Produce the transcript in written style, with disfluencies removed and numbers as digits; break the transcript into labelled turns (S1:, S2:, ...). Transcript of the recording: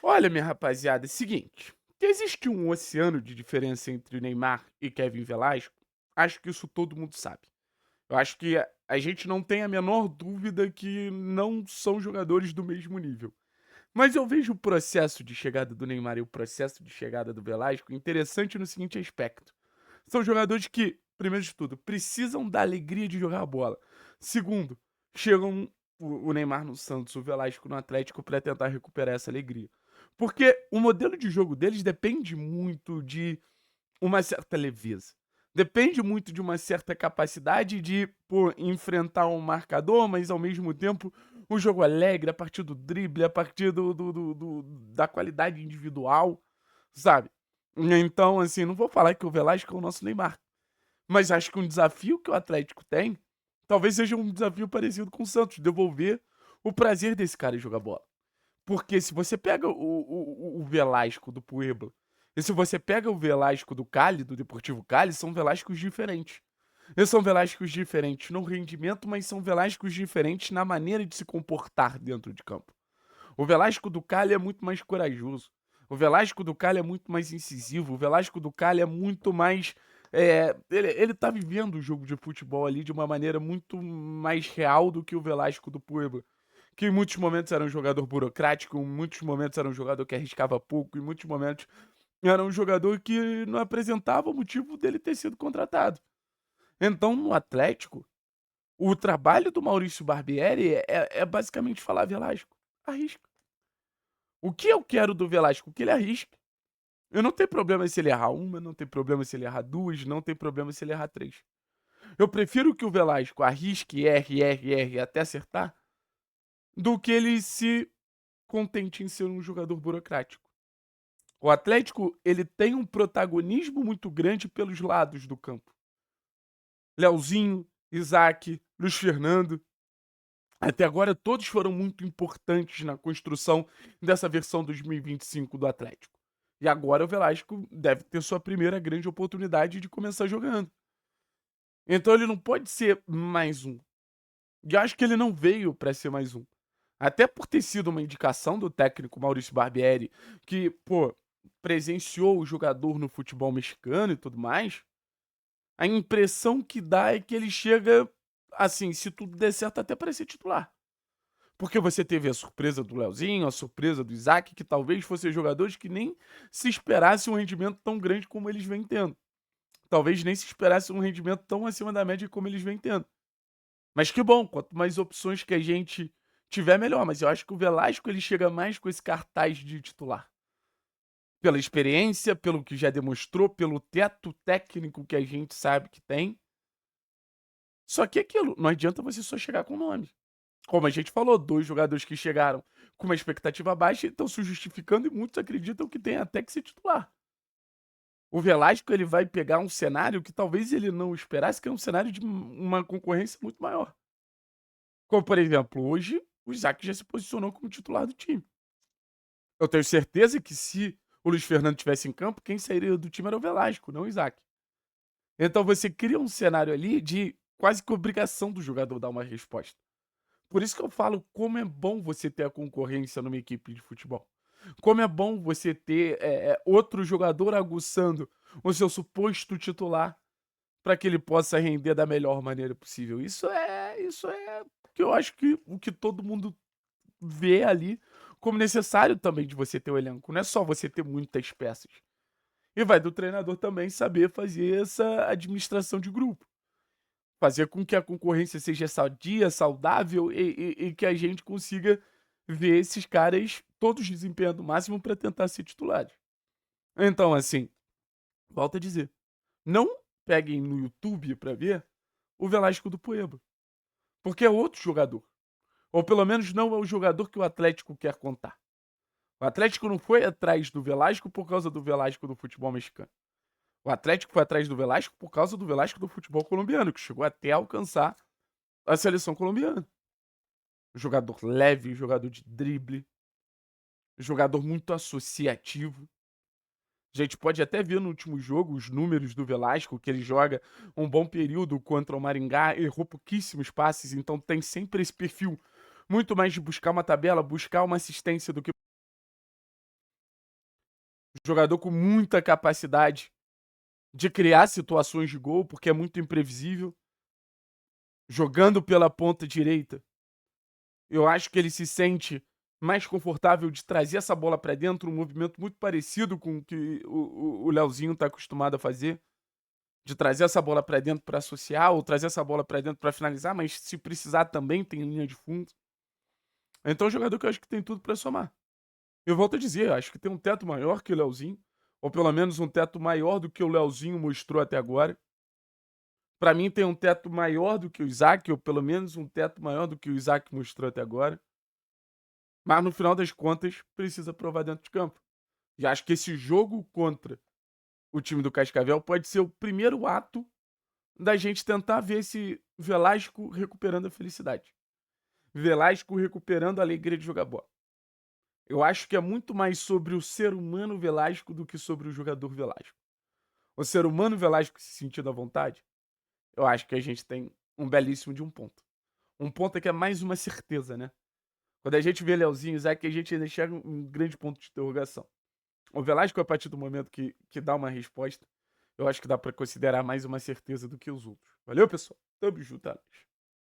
S1: Olha, minha rapaziada, é o seguinte, que existe um oceano de diferença entre Neymar e Kevin Velasco, acho que isso todo mundo sabe. Eu acho que a gente não tem a menor dúvida que não são jogadores do mesmo nível. Mas eu vejo o processo de chegada do Neymar e o processo de chegada do Velasco interessante no seguinte aspecto. São jogadores que, primeiro de tudo, precisam da alegria de jogar a bola. Segundo, chegam o Neymar no Santos, o Velasco no Atlético para tentar recuperar essa alegria. Porque o modelo de jogo deles depende muito de uma certa leveza. Depende muito de uma certa capacidade de, pô, enfrentar um marcador, mas ao mesmo tempo um jogo alegre, a partir do drible, a partir da qualidade individual, sabe? Então, assim, não vou falar que o Velasco é o nosso Neymar, mas acho que um desafio que o Atlético tem, talvez seja um desafio parecido com o Santos, devolver o prazer desse cara em jogar bola. Porque se você pega o Velasco do Puebla, e se você pega o Velasco do Cali, do Deportivo Cali, são Velascos diferentes. Eles são Velascos diferentes no rendimento, mas são Velascos diferentes na maneira de se comportar dentro de campo. O Velasco do Cali é muito mais corajoso. O Velasco do Cali é muito mais incisivo. O Velasco do Cali é muito mais. Ele tá vivendo o jogo de futebol ali de uma maneira muito mais real do que o Velasco do Puebla. Que em muitos momentos era um jogador burocrático, em muitos momentos era um jogador que arriscava pouco, em muitos momentos era um jogador que não apresentava o motivo dele ter sido contratado. Então, no Atlético, o trabalho do Maurício Barbieri é basicamente falar: Velasco, arrisca. O que eu quero do Velasco? Que ele arrisque. Eu não tenho problema se ele errar uma, não tem problema se ele errar duas, não tem problema se ele errar três. Eu prefiro que o Velasco arrisque, erre, erre, erre até acertar, do que ele se contente em ser um jogador burocrático. O Atlético, ele tem um protagonismo muito grande pelos lados do campo. Leozinho, Isaac, Luiz Fernando. Até agora, todos foram muito importantes na construção dessa versão 2025 do Atlético. E agora o Velasco deve ter sua primeira grande oportunidade de começar jogando. Então ele não pode ser mais um. E eu acho que ele não veio para ser mais um. Até por ter sido uma indicação do técnico Maurício Barbieri, que, pô, presenciou o jogador no futebol mexicano e tudo mais, a impressão que dá é que ele chega, assim, se tudo der certo, até para ser titular. Porque você teve a surpresa do Leozinho, a surpresa do Isaac, que talvez fossem jogadores que nem se esperasse um rendimento tão grande como eles vêm tendo. Talvez nem se esperasse um rendimento tão acima da média como eles vêm tendo. Mas que bom, quanto mais opções que a gente tiver, melhor. Mas eu acho que o Velasco ele chega mais com esse cartaz de titular. Pela experiência, pelo que já demonstrou, pelo teto técnico que a gente sabe que tem. Só que é aquilo, não adianta você só chegar com o nome. Como a gente falou, 2 jogadores que chegaram com uma expectativa baixa e estão se justificando e muitos acreditam que tem até que ser titular. O Velasco ele vai pegar um cenário que talvez ele não esperasse, que é um cenário de uma concorrência muito maior. Como, por exemplo, hoje o Isaac já se posicionou como titular do time. Eu tenho certeza que se o Luiz Fernando tivesse em campo, quem sairia do time era o Velasco, não o Isaac. Então você cria um cenário ali de quase que obrigação do jogador dar uma resposta. Por isso que eu falo como é bom você ter a concorrência numa equipe de futebol. Como é bom você ter outro jogador aguçando o seu suposto titular para que ele possa render da melhor maneira possível. Isso é o que eu acho que o que todo mundo vê ali como necessário também de você ter o elenco. Não é só você ter muitas peças. E vai do treinador também saber fazer essa administração de grupo. Fazer com que a concorrência seja sadia, saudável e que a gente consiga ver esses caras todos desempenhando o máximo para tentar ser titulares. Então, assim, volto a dizer, não peguem no YouTube para ver o Velasco do Puebla, porque é outro jogador. Ou pelo menos não é o jogador que o Atlético quer contar. O Atlético não foi atrás do Velasco por causa do Velasco do futebol mexicano. O Atlético foi atrás do Velasco por causa do Velasco do futebol colombiano, que chegou até a alcançar a seleção colombiana. Jogador leve, jogador de drible, jogador muito associativo. A gente pode até ver no último jogo os números do Velasco, que ele joga um bom período contra o Maringá, errou pouquíssimos passes, então tem sempre esse perfil muito mais de buscar uma tabela, buscar uma assistência do que Jogador com muita capacidade de criar situações de gol, porque é muito imprevisível. Jogando pela ponta direita, eu acho que ele se sente mais confortável de trazer essa bola para dentro, um movimento muito parecido com o que o Leozinho tá acostumado a fazer, de trazer essa bola para dentro para associar, ou trazer essa bola para dentro para finalizar, mas se precisar também tem linha de fundo. Então é um jogador que eu acho que tem tudo para somar. Eu volto a dizer, eu acho que tem um teto maior que o Leozinho, ou pelo menos um teto maior do que o Leozinho mostrou até agora. Pra mim tem um teto maior do que o Isaac, ou pelo menos um teto maior do que o Isaac mostrou até agora. Mas no final das contas, precisa provar dentro de campo. E acho que esse jogo contra o time do Cascavel pode ser o primeiro ato da gente tentar ver esse Velasco recuperando a felicidade. Velasco recuperando a alegria de jogar bola. Eu acho que é muito mais sobre o ser humano Velasco do que sobre o jogador Velasco. O ser humano Velasco se sentindo à vontade, eu acho que a gente tem um belíssimo de um ponto. Um ponto é que é mais uma certeza, né? Quando a gente vê Leozinho e Isaac, a gente ainda enxerga um grande ponto de interrogação. O Velasco, a partir do momento que dá uma resposta, eu acho que dá pra considerar mais uma certeza do que os outros. Valeu, pessoal? Tamo junto, Alex.